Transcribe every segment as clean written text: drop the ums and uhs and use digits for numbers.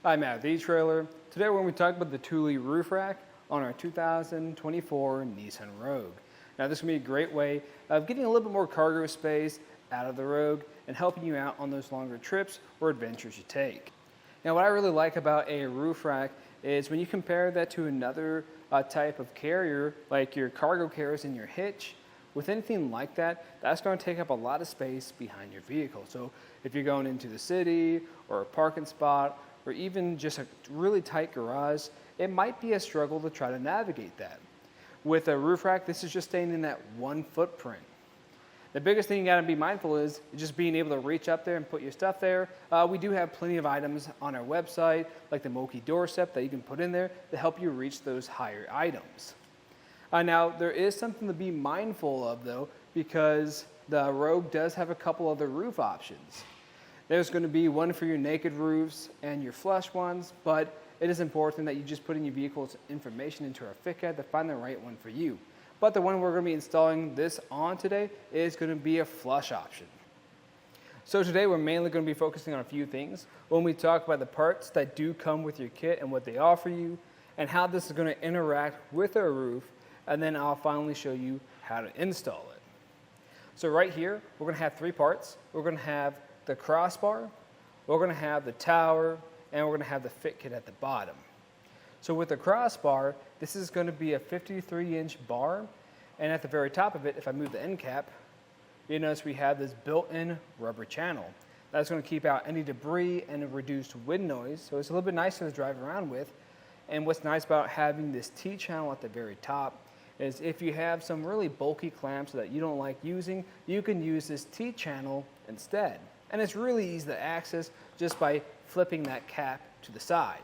Hi, Matt, the etrailer. Today we're going to be talking about the Thule Roof Rack on our 2024 Nissan Rogue. Now this is going to be a great way of getting a little bit more cargo space out of the Rogue and helping you out on those longer trips or adventures you take. Now what I really like about a roof rack is when you compare that to another type of carrier, like your cargo carriers in your hitch, with anything like that, that's going to take up a lot of space behind your vehicle. So if you're going into the city or a parking spot or even just a really tight garage, it might be a struggle to try to navigate that. With a roof rack, this is just staying in that one footprint. The biggest thing you got to be mindful is just being able to reach up there and put your stuff there. We do have plenty of items on our website, like the Moki doorstep that you can put in there to help you reach those higher items. Now, there is something to be mindful of though, because the Rogue does have a couple other roof options. There's going to be one for your naked roofs and your flush ones, but it is important that you just put in your vehicle's information into our fit guide to find the right one for you. But the one we're going to be installing this on today is going to be a flush option. So today we're mainly going to be focusing on a few things when we talk about the parts that do come with your kit and what they offer you, and how this is going to interact with our roof, and then I'll finally show you how to install it. So right here, we're going to have three parts. We're going to have the crossbar, we're going to have the tower, and we're going to have the fit kit at the bottom. So with the crossbar, this is going to be a 53-inch bar, and at the very top of it, if I move the end cap, you notice we have this built-in rubber channel. That's going to keep out any debris and a reduced wind noise, so it's a little bit nicer to drive around with. And what's nice about having this T-channel at the very top is if you have some really bulky clamps that you don't like using, you can use this T-channel instead. And it's really easy to access just by flipping that cap to the side.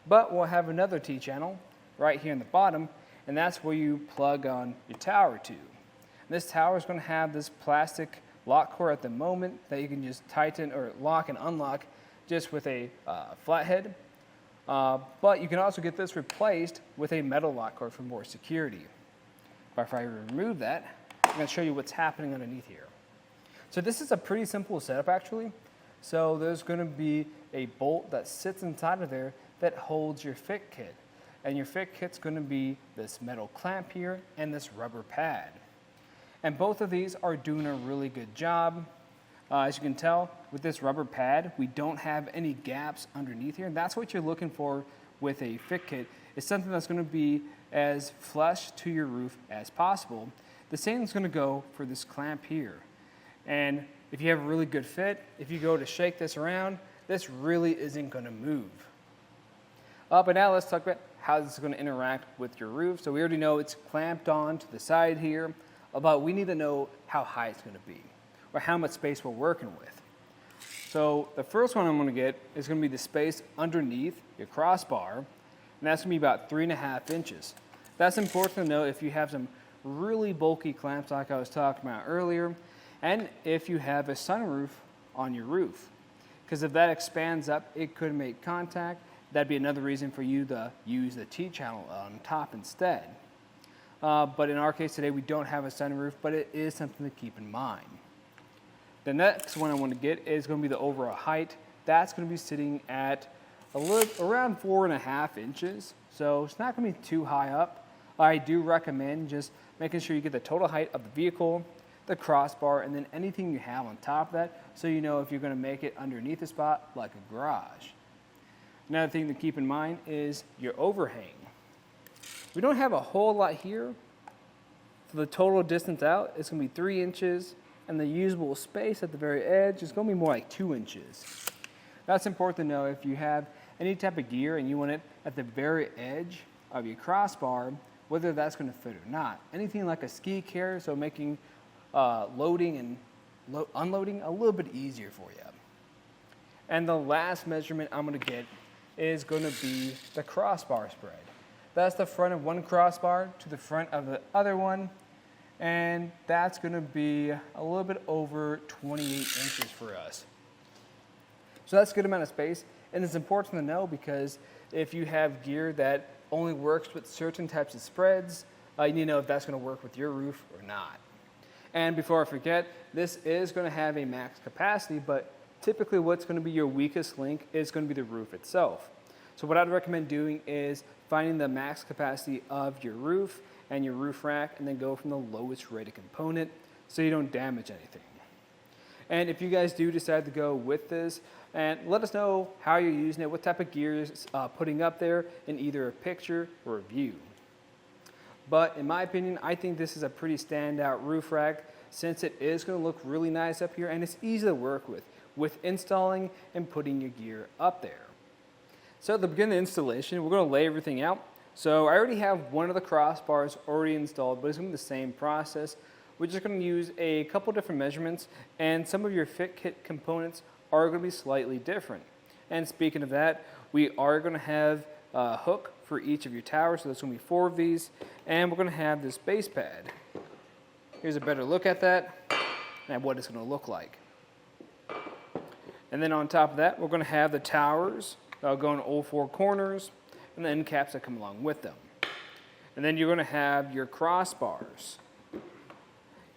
But we'll have another T-channel right here in the bottom, and that's where you plug on your tower to. And this tower is going to have this plastic lock core at the moment that you can just tighten or lock and unlock just with a flathead. But you can also get this replaced with a metal lock core for more security. But if I remove that, I'm going to show you what's happening underneath here. So this is a pretty simple setup actually. So there's going to be a bolt that sits inside of there that holds your fit kit. And your fit kit's going to be this metal clamp here and this rubber pad. And both of these are doing a really good job. As you can tell, with this rubber pad, we don't have any gaps underneath here. And that's what you're looking for with a fit kit. It's something that's going to be as flush to your roof as possible. The same is going to go for this clamp here. And if you have a really good fit, if you go to shake this around, this really isn't going to move. But now let's talk about how this is going to interact with your roof. So we already know it's clamped on to the side here, but we need to know how high it's going to be, or how much space we're working with. So the first one I'm going to get is going to be the space underneath your crossbar, and that's going to be about 3.5 inches. That's important to know if you have some really bulky clamps like I was talking about earlier, and if you have a sunroof on your roof. Because if that expands up, it could make contact. That'd be another reason for you to use the T-channel on top instead. But in our case today, we don't have a sunroof, but it is something to keep in mind. The next one I want to get is going to be the overall height. That's going to be sitting at around 4.5 inches. So it's not going to be too high up. I do recommend just making sure you get the total height of the vehicle, the crossbar, and then anything you have on top of that, so you know if you're going to make it underneath a spot like a garage. Another thing to keep in mind is your overhang. We don't have a whole lot here. For the total distance out, it's going to be 3 inches, and the usable space at the very edge is going to be more like 2 inches. That's important to know if you have any type of gear and you want it at the very edge of your crossbar, whether that's going to fit or not. Anything like a ski carrier, so making loading and unloading a little bit easier for you. And the last measurement I'm going to get is going to be the crossbar spread. That's the front of one crossbar to the front of the other one, and that's going to be a little bit over 28 inches for us. So that's a good amount of space, and it's important to know because if you have gear that only works with certain types of spreads, you need to know if that's going to work with your roof or not. And before I forget, this is going to have a max capacity, but typically what's going to be your weakest link is going to be the roof itself. So what I'd recommend doing is finding the max capacity of your roof and your roof rack, and then go from the lowest rated component so you don't damage anything. And if you guys do decide to go with this, and let us know how you're using it, what type of gear you're putting up there in either a picture or a view. But in my opinion, I think this is a pretty standout roof rack, since it is going to look really nice up here and it's easy to work with installing and putting your gear up there. So to begin the installation, we're going to lay everything out. So I already have one of the crossbars already installed, but it's going to be the same process. We're just going to use a couple different measurements, and some of your fit kit components are going to be slightly different. And speaking of that, we are going to have a hook for each of your towers, so there's going to be 4 of these, and we're going to have this base pad. Here's a better look at that and what it's going to look like. And then on top of that, we're going to have the towers go in all 4 corners, and the end caps that come along with them. And then you're going to have your crossbars.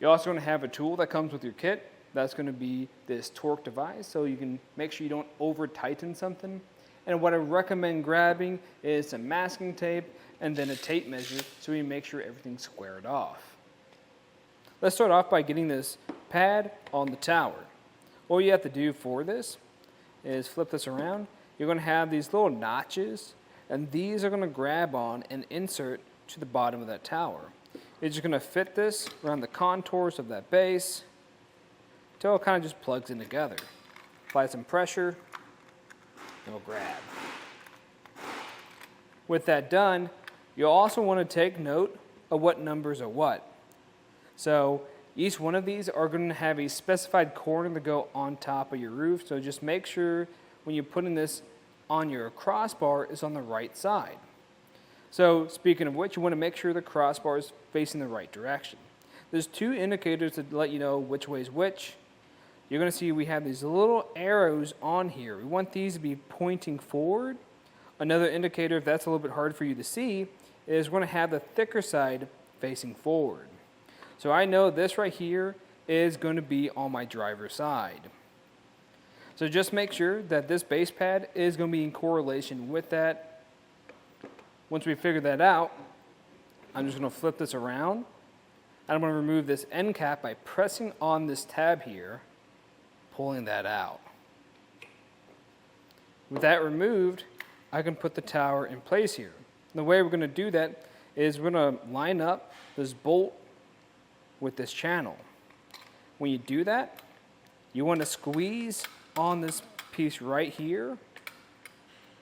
You're also going to have a tool that comes with your kit. That's going to be this torque device, so you can make sure you don't over tighten something. And what I recommend grabbing is some masking tape and then a tape measure, so you make sure everything's squared off. Let's start off by getting this pad on the tower. All you have to do for this is flip this around. You're going to have these little notches, and these are going to grab on and insert to the bottom of that tower. You're just going to fit this around the contours of that base until it kind of just plugs in together. Apply some pressure, and it'll grab. With that done, you'll also want to take note of what numbers are what. So each one of these are going to have a specified corner to go on top of your roof, so just make sure when you're putting this on your crossbar is on the right side. So speaking of which, you want to make sure the crossbar is facing the right direction. There's 2 indicators to let you know which way is which. You're going to see we have these little arrows on here. We want these to be pointing forward. Another indicator, if that's a little bit hard for you to see, is we're going to have the thicker side facing forward. So I know this right here is going to be on my driver's side. So just make sure that this base pad is going to be in correlation with that. Once we figure that out, I'm just going to flip this around. And I'm going to remove this end cap by pressing on this tab here, pulling that out. With that removed, I can put the tower in place here. And the way we're going to do that is we're going to line up this bolt with this channel. When you do that, you want to squeeze on this piece right here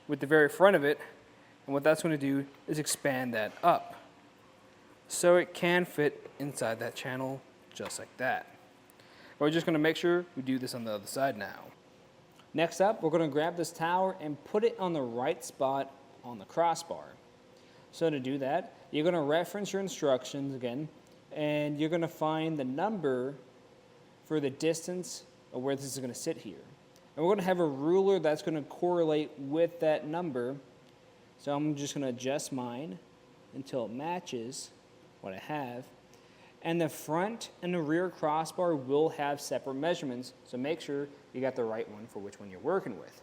with the very front of it, and what that's going to do is expand that up so it can fit inside that channel just like that. We're just going to make sure we do this on the other side now. Next up, we're going to grab this tower and put it on the right spot on the crossbar. So to do that, you're going to reference your instructions again, and you're going to find the number for the distance of where this is going to sit here. And we're going to have a ruler that's going to correlate with that number. So I'm just going to adjust mine until it matches what I have. And the front and the rear crossbar will have separate measurements, so make sure you got the right one for which one you're working with.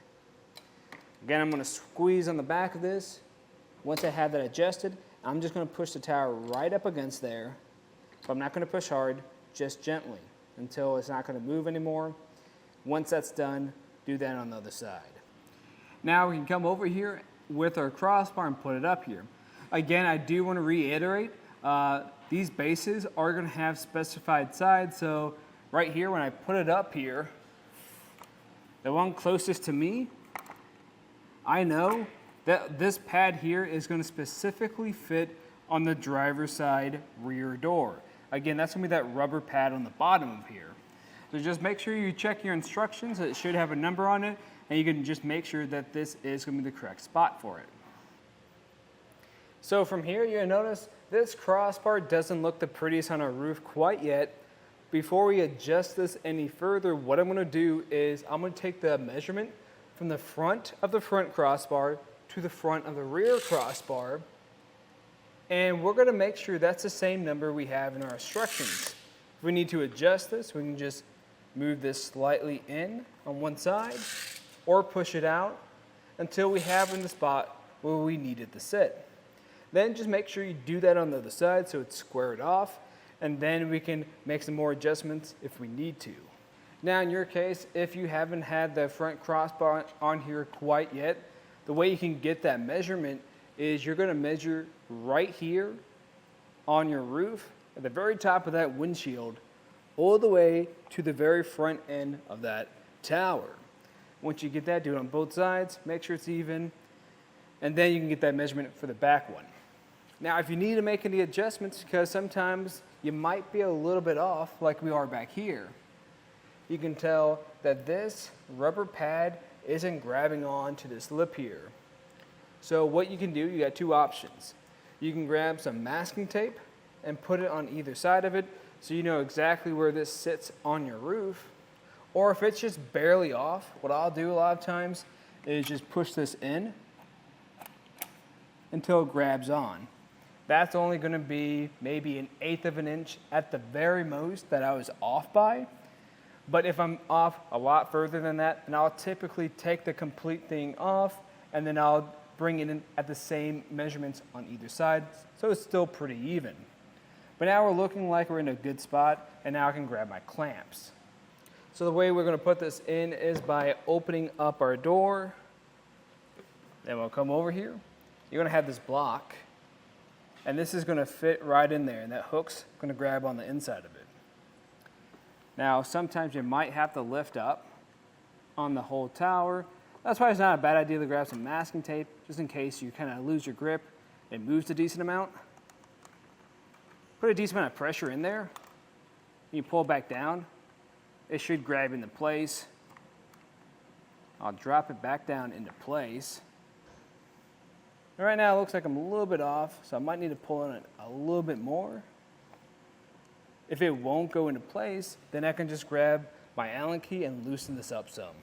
Again, I'm going to squeeze on the back of this. Once I have that adjusted, I'm just going to push the tower right up against there. But I'm not going to push hard, just gently, until it's not going to move anymore. Once that's done, do that on the other side. Now we can come over here with our crossbar and put it up here. Again, I do want to reiterate, these bases are going to have specified sides. So right here, when I put it up here, the one closest to me, I know that this pad here is going to specifically fit on the driver's side rear door. Again, that's going to be that rubber pad on the bottom of here. So just make sure you check your instructions. It should have a number on it, and you can just make sure that this is going to be the correct spot for it. So from here, you're going to notice this crossbar doesn't look the prettiest on our roof quite yet. Before we adjust this any further, what I'm going to do is I'm going to take the measurement from the front of the front crossbar to the front of the rear crossbar, and we're going to make sure that's the same number we have in our instructions. If we need to adjust this, we can just move this slightly in on one side or push it out until we have in the spot where we need it to sit. Then just make sure you do that on the other side so it's squared off, and then we can make some more adjustments if we need to. Now in your case, if you haven't had the front crossbar on here quite yet, the way you can get that measurement is you're going to measure right here on your roof at the very top of that windshield all the way to the very front end of that tower. Once you get that, do it on both sides, make sure it's even, and then you can get that measurement for the back one. Now if you need to make any adjustments, because sometimes you might be a little bit off like we are back here, you can tell that this rubber pad isn't grabbing on to this lip here. So what you can do, you got two options. You can grab some masking tape and put it on either side of it so you know exactly where this sits on your roof. Or if it's just barely off, what I'll do a lot of times is just push this in until it grabs on. That's only going to be maybe 1/8 of an inch at the very most that I was off by. But if I'm off a lot further than that, then I'll typically take the complete thing off and then I'll bring it in at the same measurements on either side, so it's still pretty even. But now we're looking like we're in a good spot, and now I can grab my clamps. So the way we're going to put this in is by opening up our door. Then we'll come over here. You're going to have this block, and this is going to fit right in there, and that hook's going to grab on the inside of it. Now, sometimes you might have to lift up on the whole tower. That's why it's not a bad idea to grab some masking tape, just in case you kind of lose your grip. It moves a decent amount. Put a decent amount of pressure in there. You pull it back down. It should grab into place. I'll drop it back down into place. And right now it looks like I'm a little bit off, so I might need to pull on it a little bit more. If it won't go into place, then I can just grab my Allen key and loosen this up some.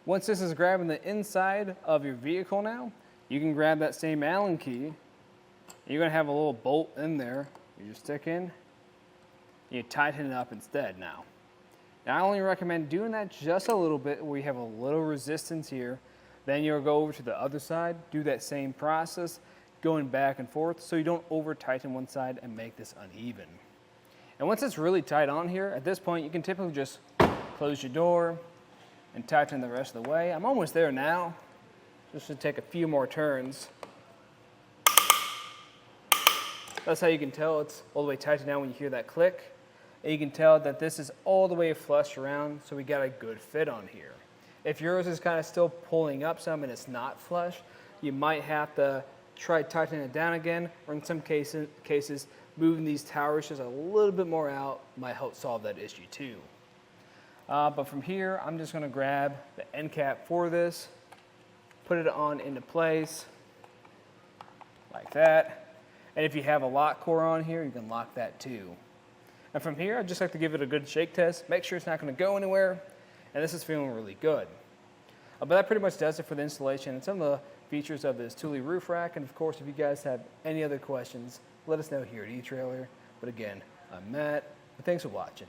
Once this is grabbing the inside of your vehicle now, you can grab that same Allen key. You're going to have a little bolt in there. You just stick in, you tighten it up instead now. Now I only recommend doing that just a little bit where you have a little resistance here. Then you'll go over to the other side, do that same process, going back and forth so you don't over tighten one side and make this uneven. And once it's really tight on here, at this point you can typically just close your door and tighten the rest of the way. I'm almost there now. Just to take a few more turns. That's how you can tell it's all the way tightened down when you hear that click. And you can tell that this is all the way flush around, so we got a good fit on here. If yours is kind of still pulling up some and it's not flush, you might have to try tightening it down again, or in some cases moving these towers just a little bit more out might help solve that issue too. But from here, I'm just going to grab the end cap for this, put it on into place like that. And if you have a lock core on here, you can lock that too. And from here, I just like to give it a good shake test, make sure it's not going to go anywhere, and this is feeling really good. But that pretty much does it for the installation and some of the features of this Thule Roof Rack. And of course, if you guys have any other questions, let us know here at eTrailer. But again, I'm Matt, and thanks for watching.